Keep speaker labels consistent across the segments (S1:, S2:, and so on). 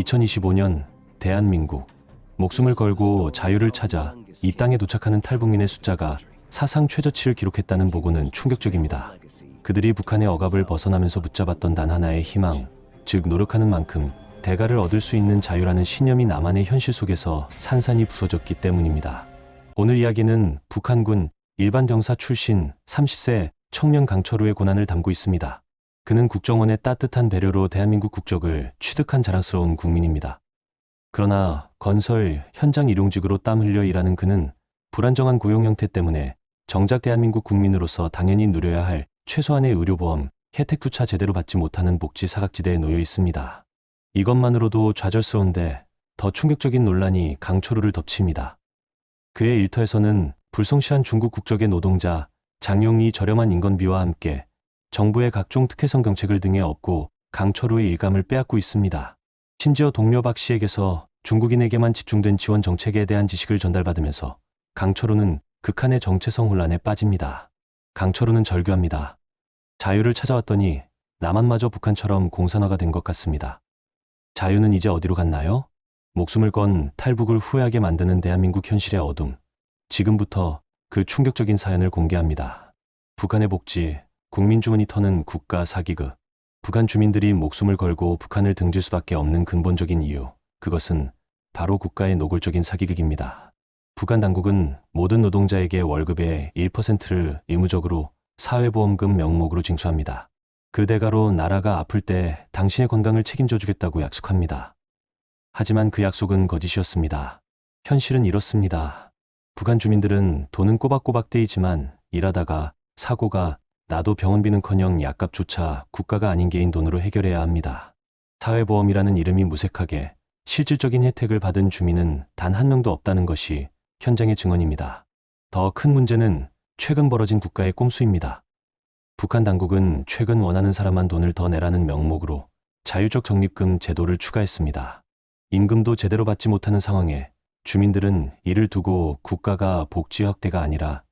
S1: 2025년 대한민국. 목숨을 걸고 자유를 찾아 이 땅에 도착하는 탈북민의 숫자가 사상 최저치를 기록했다는 보고는 충격적입니다. 그들이 북한의 억압을 벗어나면서 붙잡았던 단 하나의 희망, 즉 노력하는 만큼 대가를 얻을 수 있는 자유라는 신념이 남한의 현실 속에서 산산이 부서졌기 때문입니다. 오늘 이야기는 북한군 일반 병사 출신 30세 청년 강철우의 고난을 담고 있습니다. 그는 국정원의 따뜻한 배려로 대한민국 국적을 취득한 자랑스러운 국민입니다. 그러나 건설 현장 일용직으로 땀 흘려 일하는 그는 불안정한 고용 형태 때문에 정작 대한민국 국민으로서 당연히 누려야 할 최소한의 의료보험 혜택조차 제대로 받지 못하는 복지 사각지대에 놓여 있습니다. 이것만으로도 좌절스러운데 더 충격적인 논란이 강철우를 덮칩니다. 그의 일터에서는 불성실한 중국 국적의 노동자 장용이 저렴한 인건비와 함께 정부의 각종 특혜성 정책을 등에 업고 강철우의 일감을 빼앗고 있습니다. 심지어 동료 박 씨에게서 중국인에게만 집중된 지원 정책에 대한 지식을 전달받으면서 강철우는 극한의 정체성 혼란에 빠집니다. 강철우는 절규합니다. 자유를 찾아왔더니 남한마저 북한처럼 공산화가 된 것 같습니다. 자유는 이제 어디로 갔나요? 목숨을 건 탈북을 후회하게 만드는 대한민국 현실의 어둠. 지금부터 그 충격적인 사연을 공개합니다. 북한의 복지, 국민 주머니 터는 국가 사기극. 북한 주민들이 목숨을 걸고 북한을 등질 수밖에 없는 근본적인 이유. 그것은 바로 국가의 노골적인 사기극입니다. 북한 당국은 모든 노동자에게 월급의 1%를 의무적으로 사회보험금 명목으로 징수합니다. 그 대가로 나라가 아플 때 당신의 건강을 책임져 주겠다고 약속합니다. 하지만 그 약속은 거짓이었습니다. 현실은 이렇습니다. 북한 주민들은 돈은 꼬박꼬박 떼이지만 일하다가 사고가 나도 병원비는커녕 약값조차 국가가 아닌 개인 돈으로 해결해야 합니다. 사회보험이라는 이름이 무색하게 실질적인 혜택을 받은 주민은 단 한 명도 없다는 것이 현장의 증언입니다. 더 큰 문제는 최근 벌어진 국가의 꼼수입니다. 북한 당국은 최근 원하는 사람만 돈을 더 내라는 명목으로 자율적 적립금 제도를 추가했습니다. 임금도 제대로 받지 못하는 상황에 주민들은 이를 두고 국가가 복지 확대가 아니라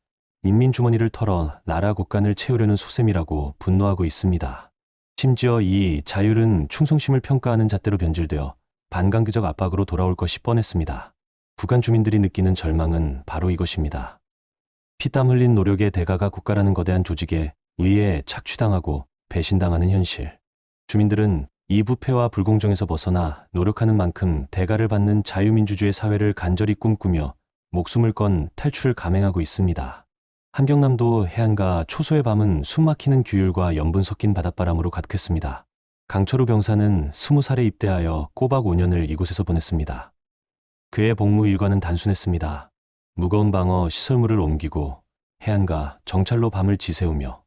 S1: 인민 주머니를 털어 나라 곳간을 채우려는 속셈이라고 분노하고 있습니다. 심지어 이 자율은 충성심을 평가하는 잣대로 변질되어 반강기적 압박으로 돌아올 것이 뻔했습니다. 북한 주민들이 느끼는 절망은 바로 이것입니다. 피땀 흘린 노력의 대가가 국가라는 거대한 조직에 의해 착취당하고 배신당하는 현실. 주민들은 이 부패와 불공정에서 벗어나 노력하는 만큼 대가를 받는 자유민주주의 사회를 간절히 꿈꾸며 목숨을 건 탈출을 감행하고 있습니다. 함경남도 해안가 초소의 밤은 숨막히는 규율과 염분 섞인 바닷바람으로 가득했습니다. 강철우 병사는 20살에 입대하여 꼬박 5년을 이곳에서 보냈습니다. 그의 복무 일과는 단순했습니다. 무거운 방어 시설물을 옮기고 해안가 정찰로 밤을 지새우며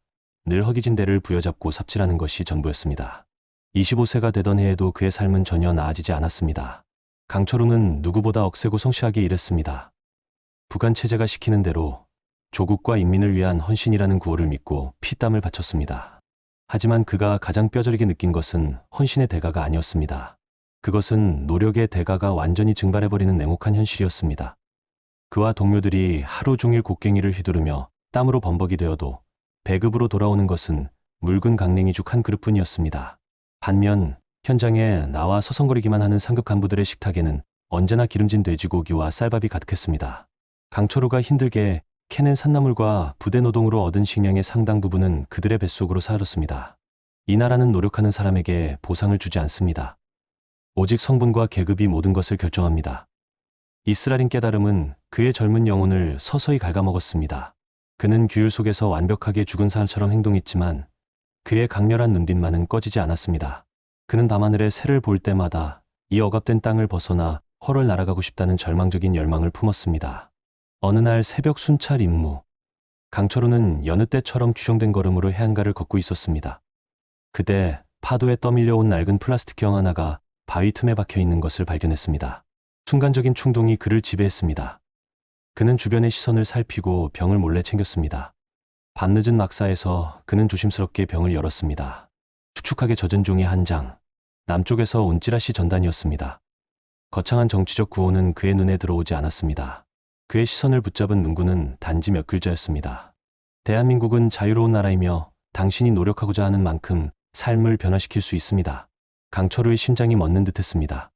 S1: 늘 허기진 대를 부여잡고 삽질하는 것이 전부였습니다. 25세가 되던 해에도 그의 삶은 전혀 나아지지 않았습니다. 강철우는 누구보다 억세고 성실하게 일했습니다. 북한 체제가 시키는 대로 조국과 인민을 위한 헌신이라는 구호를 믿고 피땀을 바쳤습니다. 하지만 그가 가장 뼈저리게 느낀 것은 헌신의 대가가 아니었습니다. 그것은 노력의 대가가 완전히 증발해버리는 냉혹한 현실이었습니다. 그와 동료들이 하루 종일 곡괭이를 휘두르며 땀으로 범벅이 되어도 배급으로 돌아오는 것은 묽은 강냉이죽 한 그릇뿐이었습니다. 반면 현장에 나와 서성거리기만 하는 상급 간부들의 식탁에는 언제나 기름진 돼지고기와 쌀밥이 가득했습니다. 강철우가 힘들게 캐낸 산나물과 부대 노동으로 얻은 식량의 상당 부분은 그들의 뱃속으로 사라졌습니다. 이 나라는 노력하는 사람에게 보상을 주지 않습니다. 오직 성분과 계급이 모든 것을 결정합니다. 이스라린 깨달음은 그의 젊은 영혼을 서서히 갉아먹었습니다. 그는 규율 속에서 완벽하게 죽은 사람처럼 행동했지만 그의 강렬한 눈빛만은 꺼지지 않았습니다. 그는 밤하늘의 새를 볼 때마다 이 억압된 땅을 벗어나 헐을 날아가고 싶다는 절망적인 열망을 품었습니다. 어느 날 새벽 순찰 임무. 강철우는 여느 때처럼 규정된 걸음으로 해안가를 걷고 있었습니다. 그때 파도에 떠밀려온 낡은 플라스틱경 하나가 바위 틈에 박혀 있는 것을 발견했습니다. 순간적인 충동이 그를 지배했습니다. 그는 주변의 시선을 살피고 병을 몰래 챙겼습니다. 밤늦은 막사에서 그는 조심스럽게 병을 열었습니다. 축축하게 젖은 종이 한 장. 남쪽에서 온 찌라시 전단이었습니다. 거창한 정치적 구호는 그의 눈에 들어오지 않았습니다. 그의 시선을 붙잡은 문구는 단지 몇 글자였습니다. 대한민국은 자유로운 나라이며 당신이 노력하고자 하는 만큼 삶을 변화시킬 수 있습니다. 강철우의 심장이 멎는 듯했습니다.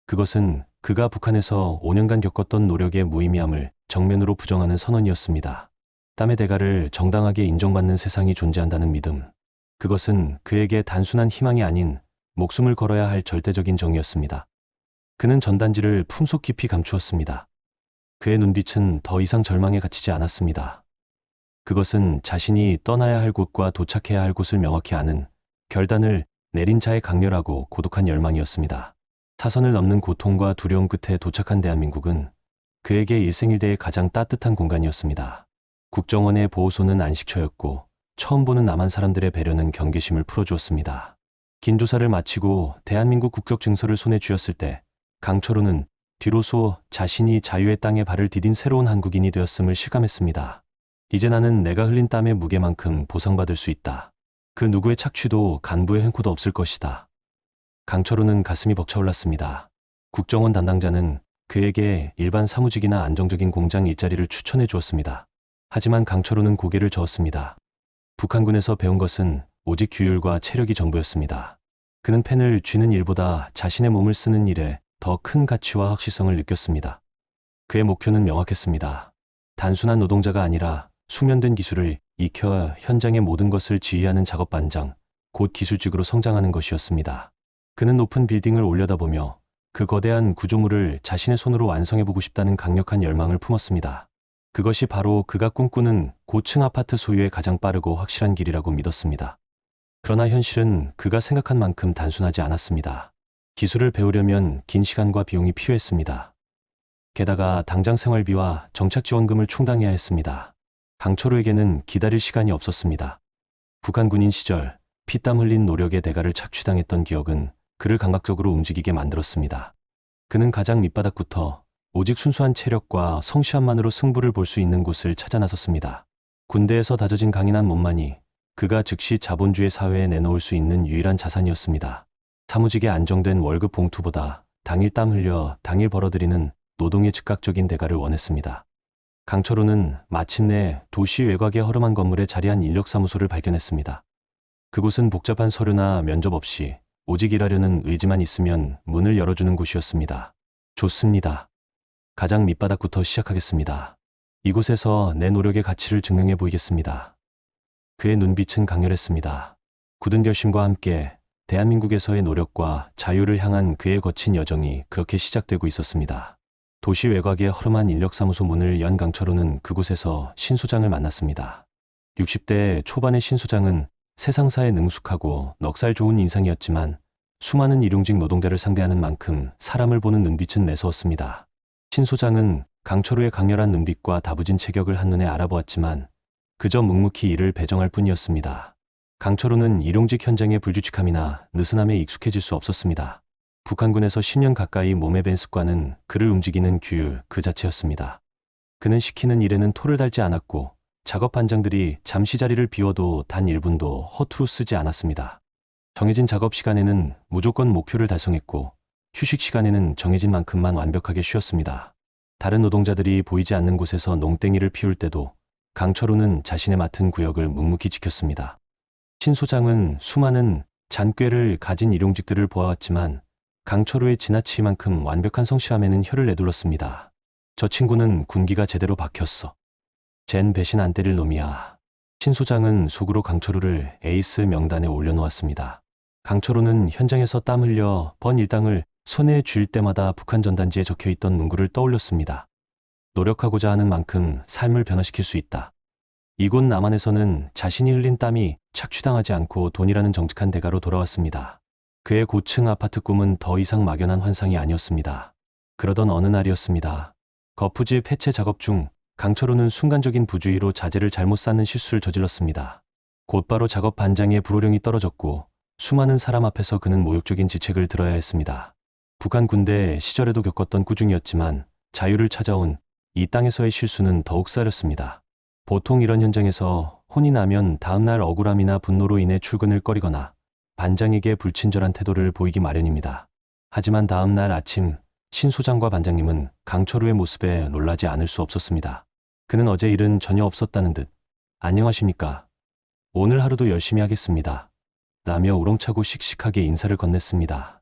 S1: 그것은 그가 북한에서 5년간 겪었던 노력의 무의미함을 정면으로 부정하는 선언이었습니다. 땀의 대가를 정당하게 인정받는 세상이 존재한다는 믿음. 그것은 그에게 단순한 희망이 아닌 목숨을 걸어야 할 절대적인 정의였습니다. 그는 전단지를 품속 깊이 감추었습니다. 그의 눈빛은 더 이상 절망에 갇히지 않았습니다. 그것은 자신이 떠나야 할 곳과 도착해야 할 곳을 명확히 아는 결단을 내린 자의 강렬하고 고독한 열망이었습니다. 사선을 넘는 고통과 두려움 끝에 도착한 대한민국은 그에게 일생일대의 가장 따뜻한 공간이었습니다. 국정원의 보호소는 안식처였고 처음 보는 남한 사람들의 배려는 경계심을 풀어주었습니다. 긴 조사를 마치고 대한민국 국적 증서를 손에 쥐었을 때 강철호는 뒤로소 자신이 자유의 땅에 발을 디딘 새로운 한국인이 되었음을 실감했습니다. 이제 나는 내가 흘린 땀의 무게만큼 보상받을 수 있다. 그 누구의 착취도 간부의 횡포도 없을 것이다. 강철호는 가슴이 벅차올랐습니다. 국정원 담당자는 그에게 일반 사무직이나 안정적인 공장 일자리를 추천해 주었습니다. 하지만 강철호는 고개를 저었습니다. 북한군에서 배운 것은 오직 규율과 체력이 전부였습니다. 그는 펜을 쥐는 일보다 자신의 몸을 쓰는 일에 더 큰 가치와 확실성을 느꼈습니다. 그의 목표는 명확했습니다. 단순한 노동자가 아니라 숙련된 기술을 익혀 현장의 모든 것을 지휘하는 작업반장, 곧 기술직으로 성장하는 것이었습니다. 그는 높은 빌딩을 올려다보며 그 거대한 구조물을 자신의 손으로 완성해보고 싶다는 강력한 열망을 품었습니다. 그것이 바로 그가 꿈꾸는 고층 아파트 소유의 가장 빠르고 확실한 길이라고 믿었습니다. 그러나 현실은 그가 생각한 만큼 단순하지 않았습니다. 기술을 배우려면 긴 시간과 비용이 필요했습니다. 게다가 당장 생활비와 정착지원금을 충당해야 했습니다. 강철호에게는 기다릴 시간이 없었습니다. 북한 군인 시절 피땀 흘린 노력의 대가를 착취당했던 기억은 그를 감각적으로 움직이게 만들었습니다. 그는 가장 밑바닥부터 오직 순수한 체력과 성실함만으로 승부를 볼 수 있는 곳을 찾아 나섰습니다. 군대에서 다져진 강인한 몸만이 그가 즉시 자본주의 사회에 내놓을 수 있는 유일한 자산이었습니다. 사무직의 안정된 월급 봉투보다 당일 땀 흘려 당일 벌어들이는 노동의 즉각적인 대가를 원했습니다. 강철호는 마침내 도시 외곽의 허름한 건물에 자리한 인력사무소를 발견했습니다. 그곳은 복잡한 서류나 면접 없이 오직 일하려는 의지만 있으면 문을 열어주는 곳이었습니다. 좋습니다. 가장 밑바닥부터 시작하겠습니다. 이곳에서 내 노력의 가치를 증명해 보이겠습니다. 그의 눈빛은 강렬했습니다. 굳은 결심과 함께 대한민국에서의 노력과 자유를 향한 그의 거친 여정이 그렇게 시작되고 있었습니다. 도시 외곽의 허름한 인력사무소 문을 연 강철호는 그곳에서 신 소장을 만났습니다. 60대 초반의 신 소장은 세상사에 능숙하고 넉살 좋은 인상이었지만 수많은 일용직 노동자를 상대하는 만큼 사람을 보는 눈빛은 매서웠습니다. 신 소장은 강철호의 강렬한 눈빛과 다부진 체격을 한눈에 알아보았지만 그저 묵묵히 일을 배정할 뿐이었습니다. 강철호는 일용직 현장의 불규칙함이나 느슨함에 익숙해질 수 없었습니다. 북한군에서 10년 가까이 몸에 밴 습관은 그를 움직이는 규율 그 자체였습니다. 그는 시키는 일에는 토를 달지 않았고 작업 반장들이 잠시 자리를 비워도 단 1분도 허투루 쓰지 않았습니다. 정해진 작업 시간에는 무조건 목표를 달성했고 휴식 시간에는 정해진 만큼만 완벽하게 쉬었습니다. 다른 노동자들이 보이지 않는 곳에서 농땡이를 피울 때도 강철호는 자신의 맡은 구역을 묵묵히 지켰습니다. 신 소장은 수많은 잔꾀를 가진 일용직들을 보아왔지만 강철호의 지나치만큼 완벽한 성실함에는 혀를 내둘렀습니다. 저 친구는 군기가 제대로 박혔어. 쟨 배신 안 때릴 놈이야. 신 소장은 속으로 강철호를 에이스 명단에 올려놓았습니다. 강철호는 현장에서 땀 흘려 번 일당을 손에 쥘 때마다 북한 전단지에 적혀있던 문구를 떠올렸습니다. 노력하고자 하는 만큼 삶을 변화시킬 수 있다. 이곳 남한에서는 자신이 흘린 땀이 착취당하지 않고 돈이라는 정직한 대가로 돌아왔습니다. 그의 고층 아파트 꿈은 더 이상 막연한 환상이 아니었습니다. 그러던 어느 날이었습니다. 거푸집 해체 작업 중 강철호는 순간적인 부주의로 자재를 잘못 쌓는 실수를 저질렀습니다. 곧바로 작업 반장의 불호령이 떨어졌고 수많은 사람 앞에서 그는 모욕적인 지책을 들어야 했습니다. 북한 군대 시절에도 겪었던 꾸중이었지만 자유를 찾아온 이 땅에서의 실수는 더욱 싸렸습니다. 보통 이런 현장에서 혼이 나면 다음날 억울함이나 분노로 인해 출근을 꺼리거나 반장에게 불친절한 태도를 보이기 마련입니다. 하지만 다음날 아침 신 소장과 반장님은 강철호의 모습에 놀라지 않을 수 없었습니다. 그는 어제 일은 전혀 없었다는 듯 안녕하십니까. 오늘 하루도 열심히 하겠습니다. 라며 우렁차고 씩씩하게 인사를 건넸습니다.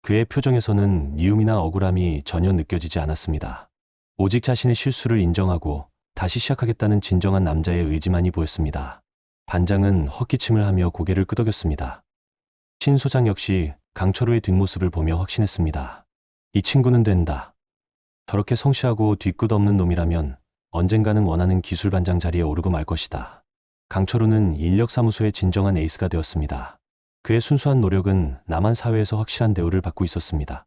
S1: 그의 표정에서는 미움이나 억울함이 전혀 느껴지지 않았습니다. 오직 자신의 실수를 인정하고 다시 시작하겠다는 진정한 남자의 의지만이 보였습니다. 반장은 헛기침을 하며 고개를 끄덕였습니다. 신 소장 역시 강철우의 뒷모습을 보며 확신했습니다. 이 친구는 된다. 저렇게 성실하고 뒤끝 없는 놈이라면 언젠가는 원하는 기술반장 자리에 오르고 말 것이다. 강철우는 인력사무소의 진정한 에이스가 되었습니다. 그의 순수한 노력은 남한 사회에서 확실한 대우를 받고 있었습니다.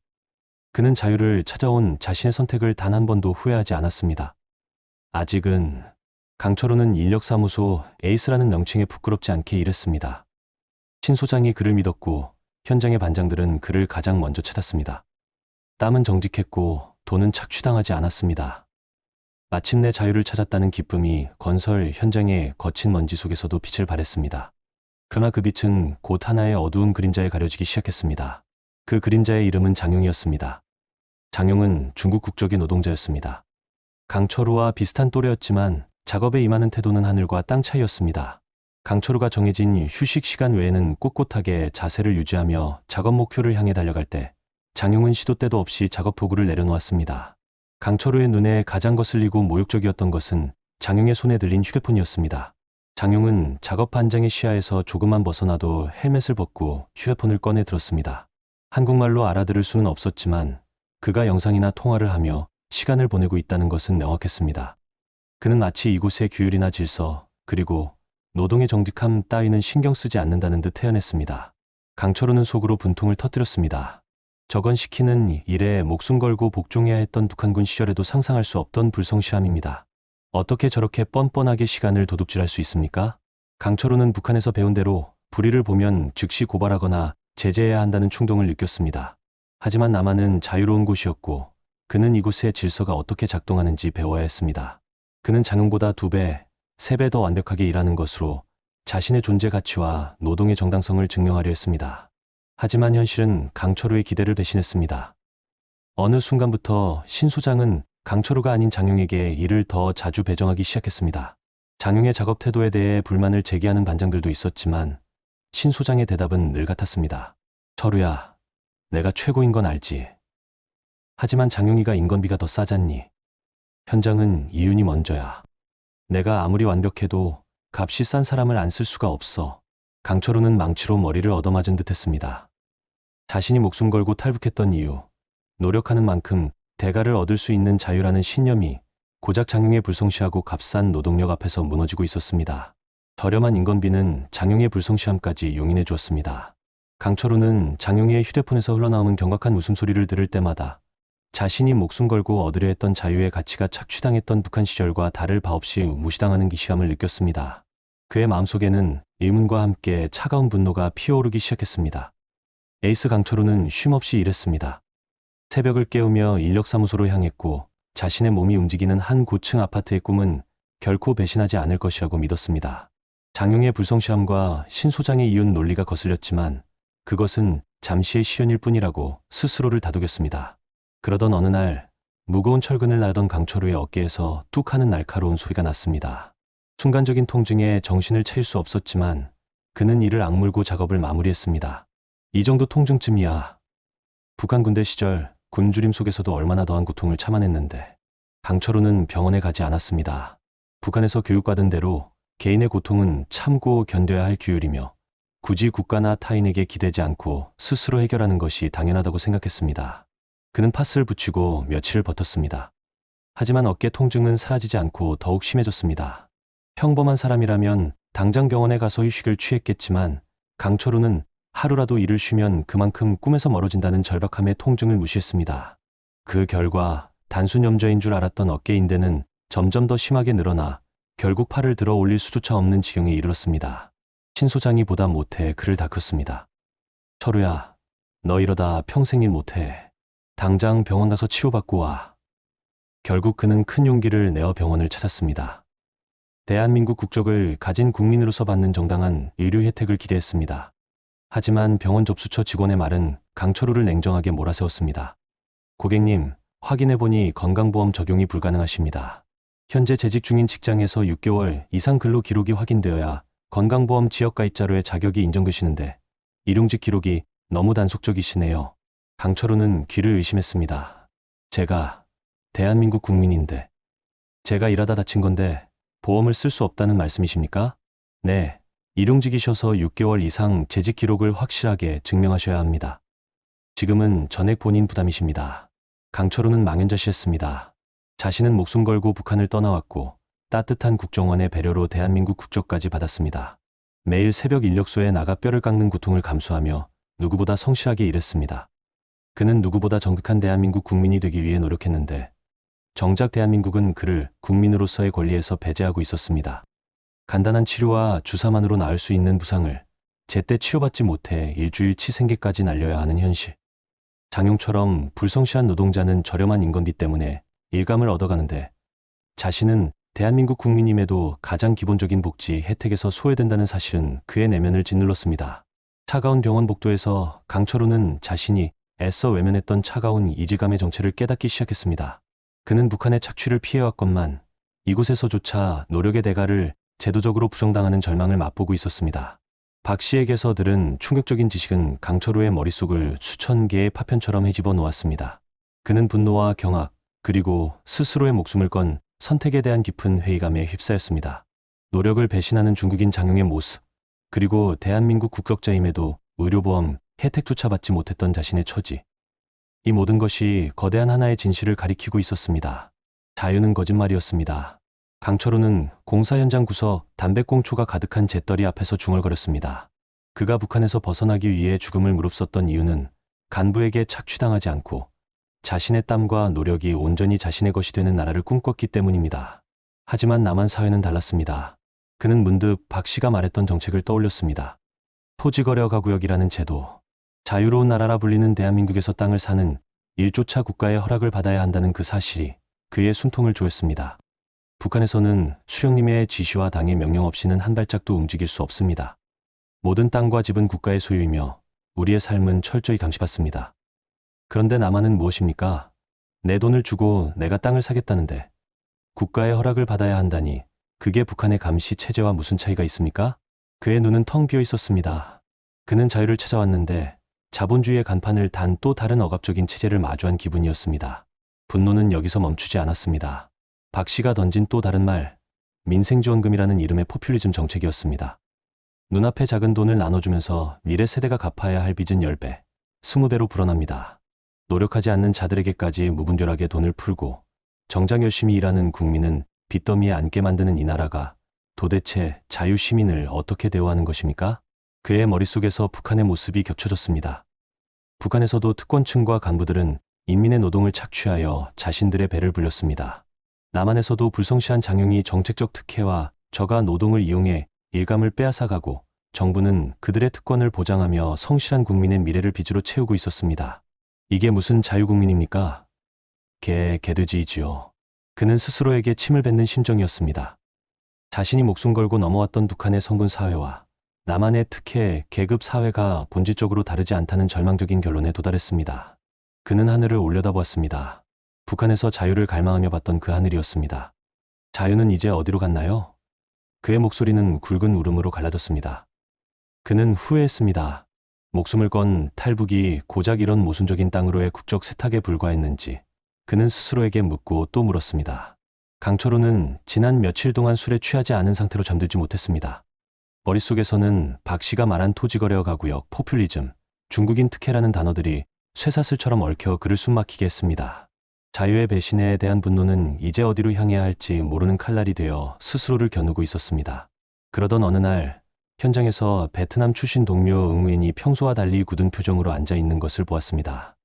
S1: 그는 자유를 찾아온 자신의 선택을 단 한 번도 후회하지 않았습니다. 아직은 강철우는 인력사무소 에이스라는 명칭에 부끄럽지 않게 일했습니다. 신 소장이 그를 믿었고 현장의 반장들은 그를 가장 먼저 찾았습니다. 땀은 정직했고 돈은 착취당하지 않았습니다. 마침내 자유를 찾았다는 기쁨이 건설 현장의 거친 먼지 속에서도 빛을 발했습니다. 그러나 그 빛은 곧 하나의 어두운 그림자에 가려지기 시작했습니다. 그 그림자의 이름은 장용이었습니다. 장용은 중국 국적의 노동자였습니다. 강철우와 비슷한 또래였지만 작업에 임하는 태도는 하늘과 땅 차이였습니다. 강철우가 정해진 휴식 시간 외에는 꼿꼿하게 자세를 유지하며 작업 목표를 향해 달려갈 때 장용은 시도 때도 없이 작업 도구를 내려놓았습니다. 강철우의 눈에 가장 거슬리고 모욕적이었던 것은 장용의 손에 들린 휴대폰이었습니다. 장용은 작업 반장의 시야에서 조금만 벗어나도 헬멧을 벗고 휴대폰을 꺼내 들었습니다. 한국말로 알아들을 수는 없었지만 그가 영상이나 통화를 하며 시간을 보내고 있다는 것은 명확했습니다. 그는 마치 이곳의 규율이나 질서, 그리고 노동의 정직함 따위는 신경 쓰지 않는다는 듯 태연했습니다. 강철우는 속으로 분통을 터뜨렸습니다. 저건 시키는 일에 목숨 걸고 복종해야 했던 북한군 시절에도 상상할 수 없던 불성실함입니다. 어떻게 저렇게 뻔뻔하게 시간을 도둑질할 수 있습니까? 강철우는 북한에서 배운 대로 불의를 보면 즉시 고발하거나 제재해야 한다는 충동을 느꼈습니다. 하지만 남한은 자유로운 곳이었고 그는 이곳의 질서가 어떻게 작동하는지 배워야 했습니다. 그는 장용보다 2배, 3배 더 완벽하게 일하는 것으로 자신의 존재 가치와 노동의 정당성을 증명하려 했습니다. 하지만 현실은 강철우의 기대를 배신했습니다. 어느 순간부터 신 소장은 강철우가 아닌 장용에게 일을 더 자주 배정하기 시작했습니다. 장용의 작업 태도에 대해 불만을 제기하는 반장들도 있었지만 신 소장의 대답은 늘 같았습니다. 철우야, 내가 최고인 건 알지. 하지만 장용이가 인건비가 더 싸잖니. 현장은 이윤이 먼저야. 내가 아무리 완벽해도 값이 싼 사람을 안 쓸 수가 없어. 강철우는 망치로 머리를 얻어맞은 듯 했습니다. 자신이 목숨 걸고 탈북했던 이유, 노력하는 만큼 대가를 얻을 수 있는 자유라는 신념이 고작 장용의 불성실하고 값싼 노동력 앞에서 무너지고 있었습니다. 저렴한 인건비는 장용의 불성실함까지 용인해 주었습니다. 강철우는 장용의 휴대폰에서 흘러나오는 경각한 웃음소리를 들을 때마다 자신이 목숨 걸고 얻으려 했던 자유의 가치가 착취당했던 북한 시절과 다를 바 없이 무시당하는 기시함을 느꼈습니다. 그의 마음속에는 의문과 함께 차가운 분노가 피어오르기 시작했습니다. 에이스 강철우는 쉼없이 일했습니다. 새벽을 깨우며 인력사무소로 향했고 자신의 몸이 움직이는 한 고층 아파트의 꿈은 결코 배신하지 않을 것이라고 믿었습니다. 장용의 불성실함과 신 소장의 이윤 논리가 거슬렸지만 그것은 잠시의 시련일 뿐이라고 스스로를 다독였습니다. 그러던 어느 날 무거운 철근을 나르던 강철우의 어깨에서 뚝 하는 날카로운 소리가 났습니다. 순간적인 통증에 정신을 차릴 수 없었지만 그는 이를 악물고 작업을 마무리했습니다. 이 정도 통증쯤이야. 북한 군대 시절 굶주림 속에서도 얼마나 더한 고통을 참아냈는데. 강철우는 병원에 가지 않았습니다. 북한에서 교육받은 대로 개인의 고통은 참고 견뎌야 할 규율이며 굳이 국가나 타인에게 기대지 않고 스스로 해결하는 것이 당연하다고 생각했습니다. 그는 팥을 붙이고 며칠을 버텼습니다. 하지만 어깨 통증은 사라지지 않고 더욱 심해졌습니다. 평범한 사람이라면 당장 병원에 가서 휴식을 취했겠지만 강철우는 하루라도 일을 쉬면 그만큼 꿈에서 멀어진다는 절박함의 통증을 무시했습니다. 그 결과 단순 염좌인 줄 알았던 어깨인대는 점점 더 심하게 늘어나 결국 팔을 들어 올릴 수조차 없는 지경에 이르렀습니다. 신 소장이 보다 못해 그를 다퉜습니다. 철우야, 너 이러다 평생 일 못해. 당장 병원 가서 치료받고 와. 결국 그는 큰 용기를 내어 병원을 찾았습니다. 대한민국 국적을 가진 국민으로서 받는 정당한 의료 혜택을 기대했습니다. 하지만 병원 접수처 직원의 말은 강철우를 냉정하게 몰아세웠습니다. 고객님, 확인해보니 건강보험 적용이 불가능하십니다. 현재 재직 중인 직장에서 6개월 이상 근로 기록이 확인되어야 건강보험 지역가입자료의 자격이 인정되시는데 일용직 기록이 너무 단속적이시네요. 강철호는 귀를 의심했습니다. 제가 대한민국 국민인데 제가 일하다 다친 건데 보험을 쓸 수 없다는 말씀이십니까? 네, 일용직이셔서 6개월 이상 재직 기록을 확실하게 증명하셔야 합니다. 지금은 전액 본인 부담이십니다. 강철호는 망연자실했습니다. 자신은 목숨 걸고 북한을 떠나왔고 따뜻한 국정원의 배려로 대한민국 국적까지 받았습니다. 매일 새벽 인력소에 나가 뼈를 깎는 고통을 감수하며 누구보다 성실하게 일했습니다. 그는 누구보다 정직한 대한민국 국민이 되기 위해 노력했는데 정작 대한민국은 그를 국민으로서의 권리에서 배제하고 있었습니다. 간단한 치료와 주사만으로 나을 수 있는 부상을 제때 치료받지 못해 일주일치 생계까지 날려야 하는 현실. 장용처럼 불성실한 노동자는 저렴한 인건비 때문에 일감을 얻어가는데 자신은 대한민국 국민임에도 가장 기본적인 복지 혜택에서 소외된다는 사실은 그의 내면을 짓눌렀습니다. 차가운 병원 복도에서 강철호는 자신이 애써 외면했던 차가운 이질감의 정체를 깨닫기 시작했습니다. 그는 북한의 착취를 피해왔건만 이곳에서조차 노력의 대가를 제도적으로 부정당하는 절망을 맛보고 있었습니다. 박 씨에게서 들은 충격적인 지식은 강철호의 머릿속을 수천 개의 파편처럼 헤집어 놓았습니다. 그는 분노와 경악, 그리고 스스로의 목숨을 건 선택에 대한 깊은 회의감에 휩싸였습니다. 노력을 배신하는 중국인 장용의 모습, 그리고 대한민국 국적자임에도 의료보험 혜택조차 받지 못했던 자신의 처지. 이 모든 것이 거대한 하나의 진실을 가리키고 있었습니다. 자유는 거짓말이었습니다. 강철호는 공사 현장 구석 담배꽁초가 가득한 재떨이 앞에서 중얼거렸습니다. 그가 북한에서 벗어나기 위해 죽음을 무릅썼던 이유는 간부에게 착취당하지 않고 자신의 땀과 노력이 온전히 자신의 것이 되는 나라를 꿈꿨기 때문입니다. 하지만 남한 사회는 달랐습니다. 그는 문득 박 씨가 말했던 정책을 떠올렸습니다. 토지거래허가구역이라는 제도. 자유로운 나라라 불리는 대한민국에서 땅을 사는 일조차 국가의 허락을 받아야 한다는 그 사실이 그의 숨통을 조였습니다. 북한에서는 수령님의 지시와 당의 명령 없이는 한 발짝도 움직일 수 없습니다. 모든 땅과 집은 국가의 소유이며 우리의 삶은 철저히 감시받습니다. 그런데 남한은 무엇입니까? 내 돈을 주고 내가 땅을 사겠다는데 국가의 허락을 받아야 한다니 그게 북한의 감시 체제와 무슨 차이가 있습니까? 그의 눈은 텅 비어 있었습니다. 그는 자유를 찾아왔는데 자본주의의 간판을 단 또 다른 억압적인 체제를 마주한 기분이었습니다. 분노는 여기서 멈추지 않았습니다. 박 씨가 던진 또 다른 말, 민생지원금이라는 이름의 포퓰리즘 정책이었습니다. 눈앞에 작은 돈을 나눠주면서 미래 세대가 갚아야 할 빚은 10배, 20배로 불어납니다. 노력하지 않는 자들에게까지 무분별하게 돈을 풀고 정작 열심히 일하는 국민은 빚더미에 앉게 만드는 이 나라가 도대체 자유시민을 어떻게 대우하는 것입니까? 그의 머릿속에서 북한의 모습이 겹쳐졌습니다. 북한에서도 특권층과 간부들은 인민의 노동을 착취하여 자신들의 배를 불렸습니다. 남한에서도 불성실한 장용이 정책적 특혜와 저가 노동을 이용해 일감을 빼앗아가고 정부는 그들의 특권을 보장하며 성실한 국민의 미래를 빚으로 채우고 있었습니다. 이게 무슨 자유국민입니까? 개돼지이지요. 그는 스스로에게 침을 뱉는 심정이었습니다. 자신이 목숨 걸고 넘어왔던 북한의 성군 사회와 남한의 특혜, 계급 사회가 본질적으로 다르지 않다는 절망적인 결론에 도달했습니다. 그는 하늘을 올려다보았습니다. 북한에서 자유를 갈망하며 봤던 그 하늘이었습니다. 자유는 이제 어디로 갔나요? 그의 목소리는 굵은 울음으로 갈라졌습니다. 그는 후회했습니다. 목숨을 건 탈북이 고작 이런 모순적인 땅으로의 국적 세탁에 불과했는지 그는 스스로에게 묻고 또 물었습니다. 강철호는 지난 며칠 동안 술에 취하지 않은 상태로 잠들지 못했습니다. 머릿속에서는 박 씨가 말한 토지거래허가구역, 포퓰리즘, 중국인 특혜라는 단어들이 쇠사슬처럼 얽혀 그를 숨막히게 했습니다. 자유의 배신에 대한 분노는 이제 어디로 향해야 할지 모르는 칼날이 되어 스스로를 겨누고 있었습니다. 그러던 어느 날 현장에서 베트남 출신 동료 응우엔이 평소와 달리 굳은 표정으로 앉아 있는 것을 보았습니다.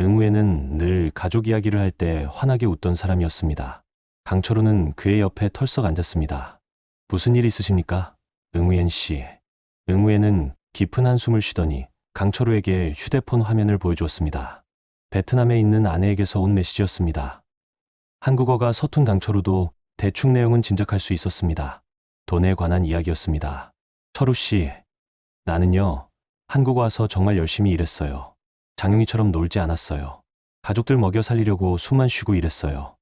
S1: 응우엔은 늘 가족 이야기를 할 때 환하게 웃던 사람이었습니다. 강철호는 그의 옆에 털썩 앉았습니다. 무슨 일 있으십니까? 응우엔 씨. 응우엔은 깊은 한숨을 쉬더니 강철호에게 휴대폰 화면을 보여주었습니다. 베트남에 있는 아내에게서 온 메시지였습니다. 한국어가 서툰 강철호도 대충 내용은 짐작할 수 있었습니다. 돈에 관한 이야기였습니다. 철우 씨, 나는요, 한국 와서 정말 열심히 일했어요. 장용이처럼 놀지 않았어요. 가족들 먹여 살리려고 숨만 쉬고 일했어요.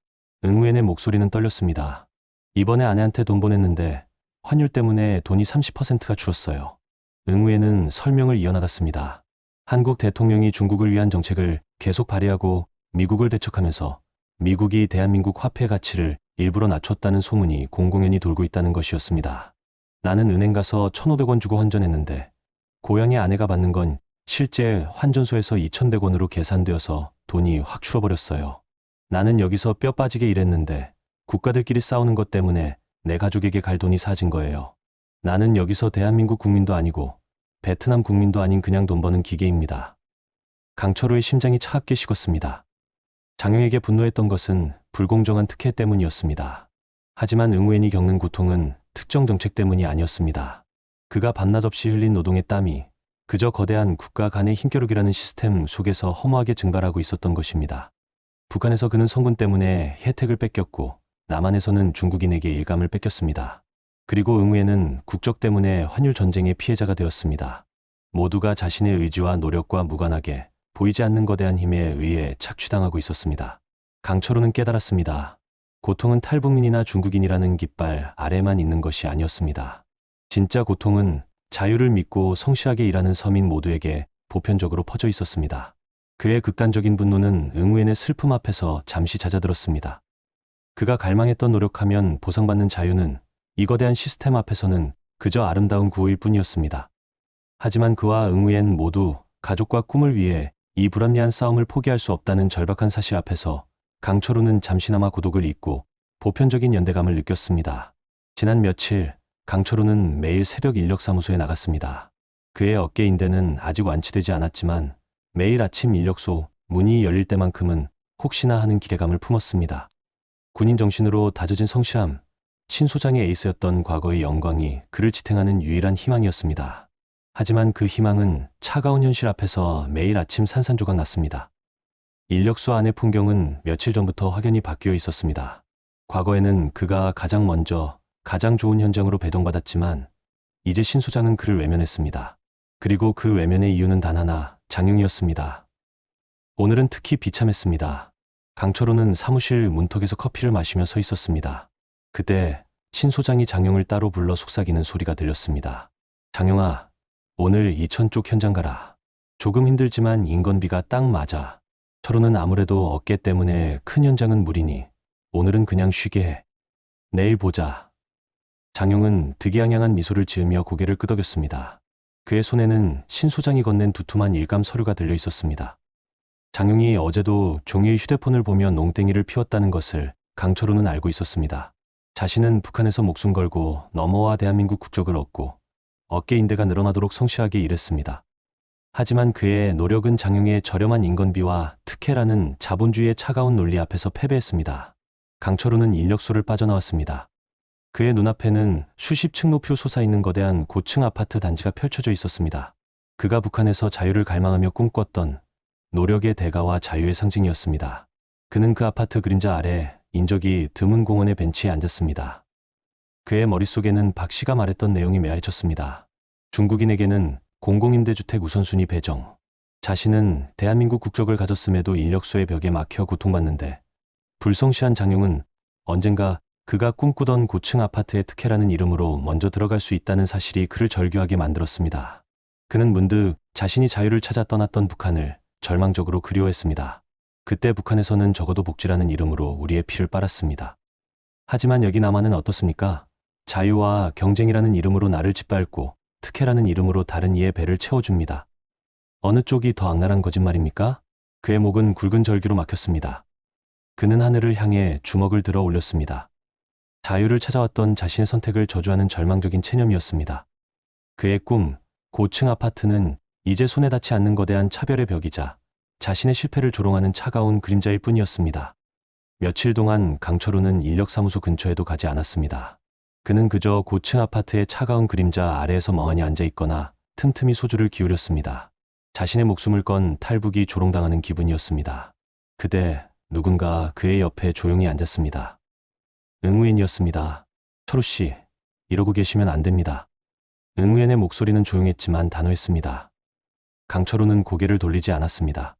S1: 응우엔의 목소리는 떨렸습니다. 이번에 아내한테 돈 보냈는데 환율 때문에 돈이 30%가 줄었어요. 응우엔은 설명을 이어나갔습니다. 한국 대통령이 중국을 위한 정책을 계속 발의하고 미국을 대척하면서 미국이 대한민국 화폐 가치를 일부러 낮췄다는 소문이 공공연히 돌고 있다는 것이었습니다. 나는 은행 가서 1,500원 주고 환전했는데 고향의 아내가 받는 건 실제 환전소에서 2,100원으로 계산되어서 돈이 확 줄어버렸어요. 나는 여기서 뼈 빠지게 일했는데 국가들끼리 싸우는 것 때문에 내 가족에게 갈 돈이 사진 거예요. 나는 여기서 대한민국 국민도 아니고 베트남 국민도 아닌 그냥 돈 버는 기계입니다. 강철호의 심장이 차갑게 식었습니다. 장영에게 분노했던 것은 불공정한 특혜 때문이었습니다. 하지만 응우엔이 겪는 고통은 특정 정책 때문이 아니었습니다. 그가 밤낮 없이 흘린 노동의 땀이 그저 거대한 국가 간의 힘겨루기라는 시스템 속에서 허무하게 증발하고 있었던 것입니다. 북한에서 그는 성군 때문에 혜택을 뺏겼고 남한에서는 중국인에게 일감을 뺏겼습니다. 그리고 응우엔은 국적 때문에 환율 전쟁의 피해자가 되었습니다. 모두가 자신의 의지와 노력과 무관하게 보이지 않는 거대한 힘에 의해 착취당하고 있었습니다. 강철호는 깨달았습니다. 고통은 탈북민이나 중국인이라는 깃발 아래만 있는 것이 아니었습니다. 진짜 고통은 자유를 믿고 성실하게 일하는 서민 모두에게 보편적으로 퍼져 있었습니다. 그의 극단적인 분노는 응우엔의 슬픔 앞에서 잠시 잦아들었습니다. 그가 갈망했던 노력하면 보상받는 자유는 이 거대한 시스템 앞에서는 그저 아름다운 구호일 뿐이었습니다. 하지만 그와 응우엔 모두 가족과 꿈을 위해 이 불합리한 싸움을 포기할 수 없다는 절박한 사실 앞에서 강철호는 잠시나마 고독을 잊고 보편적인 연대감을 느꼈습니다. 지난 며칠 강철호는 매일 새벽 인력사무소에 나갔습니다. 그의 어깨 인대는 아직 완치되지 않았지만 매일 아침 인력소 문이 열릴 때만큼은 혹시나 하는 기대감을 품었습니다. 군인 정신으로 다져진 성실함, 신소장의 에이스였던 과거의 영광이 그를 지탱하는 유일한 희망이었습니다. 하지만 그 희망은 차가운 현실 앞에서 매일 아침 산산조각 났습니다. 인력소 안의 풍경은 며칠 전부터 확연히 바뀌어 있었습니다. 과거에는 그가 가장 먼저 가장 좋은 현장으로 배동받았지만 이제 신 소장은 그를 외면했습니다. 그리고 그 외면의 이유는 단 하나, 장영이었습니다. 오늘은 특히 비참했습니다. 강철호는 사무실 문턱에서 커피를 마시며 서 있었습니다. 그때 신 소장이 장영을 따로 불러 속삭이는 소리가 들렸습니다. 장영아, 오늘 이천 쪽 현장 가라. 조금 힘들지만 인건비가 딱 맞아. 철호는 아무래도 어깨 때문에 큰 현장은 무리니 오늘은 그냥 쉬게 해. 내일 보자. 장영은 득이양양한 미소를 지으며 고개를 끄덕였습니다. 그의 손에는 신 소장이 건넨 두툼한 일감 서류가 들려 있었습니다. 장영이 어제도 종일 휴대폰을 보며 농땡이를 피웠다는 것을 강철호는 알고 있었습니다. 자신은 북한에서 목숨 걸고 넘어와 대한민국 국적을 얻고 어깨 인대가 늘어나도록 성실하게 일했습니다. 하지만 그의 노력은 장영의 저렴한 인건비와 특혜라는 자본주의의 차가운 논리 앞에서 패배했습니다. 강철호는 인력소를 빠져나왔습니다. 그의 눈앞에는 수십 층 높이 솟아있는 거대한 고층 아파트 단지가 펼쳐져 있었습니다. 그가 북한에서 자유를 갈망하며 꿈꿨던 노력의 대가와 자유의 상징이었습니다. 그는 그 아파트 그림자 아래 인적이 드문 공원의 벤치에 앉았습니다. 그의 머릿속에는 박 씨가 말했던 내용이 메아리쳤습니다. 중국인에게는 공공임대주택 우선순위 배정. 자신은 대한민국 국적을 가졌음에도 인력소의 벽에 막혀 고통받는데 불성실한 장영은 언젠가 그가 꿈꾸던 고층 아파트의 특혜라는 이름으로 먼저 들어갈 수 있다는 사실이 그를 절규하게 만들었습니다. 그는 문득 자신이 자유를 찾아 떠났던 북한을 절망적으로 그리워했습니다. 그때 북한에서는 적어도 복지라는 이름으로 우리의 피를 빨았습니다. 하지만 여기 남한은 어떻습니까? 자유와 경쟁이라는 이름으로 나를 짓밟고 특혜라는 이름으로 다른 이의 배를 채워줍니다. 어느 쪽이 더 악랄한 거짓말입니까? 그의 목은 굵은 절규로 막혔습니다. 그는 하늘을 향해 주먹을 들어 올렸습니다. 자유를 찾아왔던 자신의 선택을 저주하는 절망적인 체념이었습니다. 그의 꿈, 고층 아파트는 이제 손에 닿지 않는 거대한 차별의 벽이자 자신의 실패를 조롱하는 차가운 그림자일 뿐이었습니다. 며칠 동안 강철호는 인력사무소 근처에도 가지 않았습니다. 그는 그저 고층 아파트의 차가운 그림자 아래에서 멍하니 앉아 있거나 틈틈이 소주를 기울였습니다. 자신의 목숨을 건 탈북이 조롱당하는 기분이었습니다. 그때 누군가 그의 옆에 조용히 앉았습니다. 응우엔이었습니다. 철호 씨, 이러고 계시면 안 됩니다. 응우엔의 목소리는 조용했지만 단호했습니다. 강철호는 고개를 돌리지 않았습니다.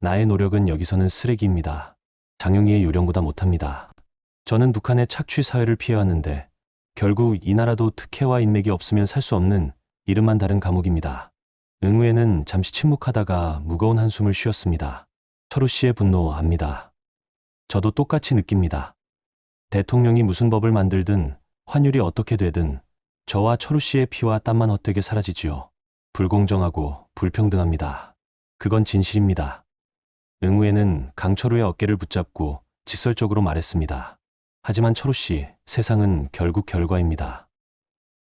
S1: 나의 노력은 여기서는 쓰레기입니다. 장영희의 요령보다 못합니다. 저는 북한의 착취 사회를 피해왔는데 결국 이 나라도 특혜와 인맥이 없으면 살 수 없는 이름만 다른 감옥입니다. 응우에는 잠시 침묵하다가 무거운 한숨을 쉬었습니다. 철우 씨의 분노 압니다. 저도 똑같이 느낍니다. 대통령이 무슨 법을 만들든 환율이 어떻게 되든 저와 철우 씨의 피와 땀만 헛되게 사라지지요. 불공정하고 불평등합니다. 그건 진실입니다. 응우에는 강철우의 어깨를 붙잡고 직설적으로 말했습니다. 하지만 철우 씨, 세상은 결국 결과입니다.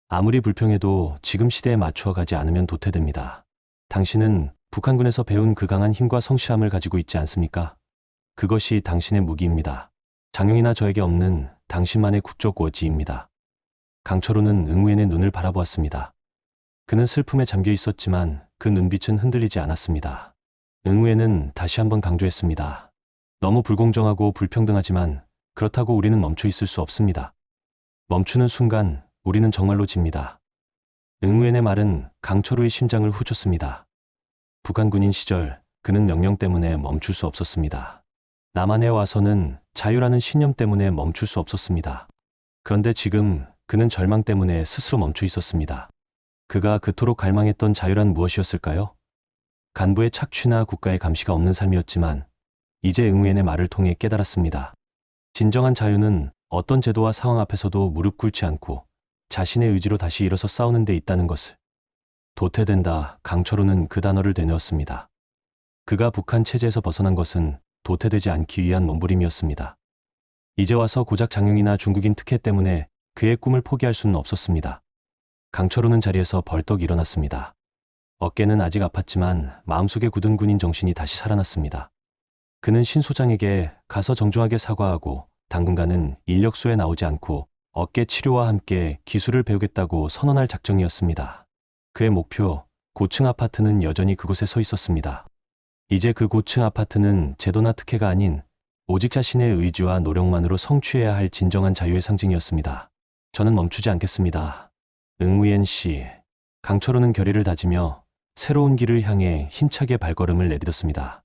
S1: 아무리 불평해도 지금 시대에 맞추어 가지 않으면 도태됩니다. 당신은 북한군에서 배운 그 강한 힘과 성실함을 가지고 있지 않습니까? 그것이 당신의 무기입니다. 장용이나 저에게 없는 당신만의 국적 워지입니다. 강철우는 응우엔의 눈을 바라보았습니다. 그는 슬픔에 잠겨 있었지만 그 눈빛은 흔들리지 않았습니다. 응우엔은 다시 한번 강조했습니다. 너무 불공정하고 불평등하지만 그렇다고 우리는 멈춰 있을 수 없습니다. 멈추는 순간 우리는 정말로 집니다. 응우엔의 말은 강철우의 심장을 후쳤습니다. 북한군인 시절 그는 명령 때문에 멈출 수 없었습니다. 남한에 와서는 자유라는 신념 때문에 멈출 수 없었습니다. 그런데 지금 그는 절망 때문에 스스로 멈춰 있었습니다. 그가 그토록 갈망했던 자유란 무엇이었을까요? 간부의 착취나 국가의 감시가 없는 삶이었지만 이제 응우엔의 말을 통해 깨달았습니다. 진정한 자유는 어떤 제도와 상황 앞에서도 무릎 꿇지 않고 자신의 의지로 다시 일어서 싸우는 데 있다는 것을. 도태된다. 강철우는 그 단어를 되뇌었습니다. 그가 북한 체제에서 벗어난 것은 도태되지 않기 위한 몸부림이었습니다. 이제 와서 고작 장용이나 중국인 특혜 때문에 그의 꿈을 포기할 수는 없었습니다. 강철우는 자리에서 벌떡 일어났습니다. 어깨는 아직 아팠지만 마음속에 굳은 군인 정신이 다시 살아났습니다. 그는 신 소장에게 가서 정중하게 사과하고 당분간은 인력소에 나오지 않고 어깨 치료와 함께 기술을 배우겠다고 선언할 작정이었습니다. 그의 목표, 고층 아파트는 여전히 그곳에 서 있었습니다. 이제 그 고층 아파트는 제도나 특혜가 아닌 오직 자신의 의지와 노력만으로 성취해야 할 진정한 자유의 상징이었습니다. 저는 멈추지 않겠습니다. 응우엔 씨. 강철우는 결의를 다지며 새로운 길을 향해 힘차게 발걸음을 내딛었습니다.